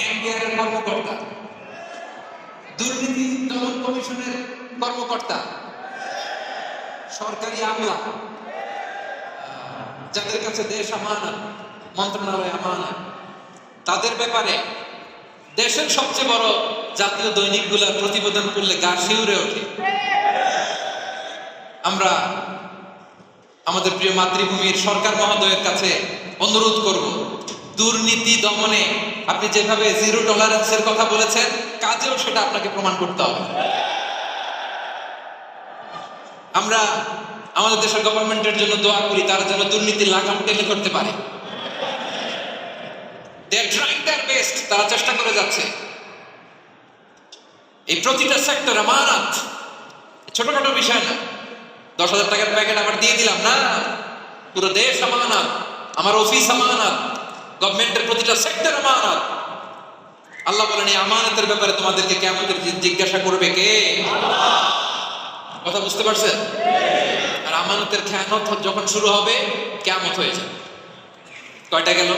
NBR কর্মকর্তা, দুর্নীতি দমন কমিশনের কর্মকর্তা, সরকারি আমলা, যাদের কাছে দেশ আমানত, মন্ত্রণালয় আমানত, তাদের ব্যাপারে দেশের সবচেয়ে বড় জাতীয় দৈনিকগুলোর প্রতিবেদন করলে গা শিউরে ওঠে। আমরা আমাদের প্রিয় মাতৃভূমির সরকার মহোদয়ের কাছে অনুরোধ করব, দুর্নীতি দমনে আপনি যেভাবে জিরো টলারেন্সের কথা বলেছেন, কাজেও সেটা আপনাকে প্রমাণ করতে হবে। আমরা আমাদের দেশের গভর্নমেন্টের জন্য দোয়া করি, তারা যেন দুর্নীতির লাগাম টেনে করতে পারে। They are trying their best, তারা চেষ্টা করে যাচ্ছে। এই প্রতিটা সেক্টর আমানত, ছোটখাটো বিষয় না। 10,000 টাকার প্যাকেট আবার দিয়ে দিলাম না, পুরো দেশ আমানত, আমার অফিস আমানত, গভর্নমেন্টের প্রতিটা সেক্টর আমানত। আল্লাহ বলেন এই আমানতের ব্যাপারে তোমাদেরকে কিয়ামতের দিন জিজ্ঞাসা করবে কে? কথা বুঝতে পারছেন? আর আমানতের খেয়ানত যখন শুরু হবে, কিয়ামত হয়ে যাবে। কয়টা গেল?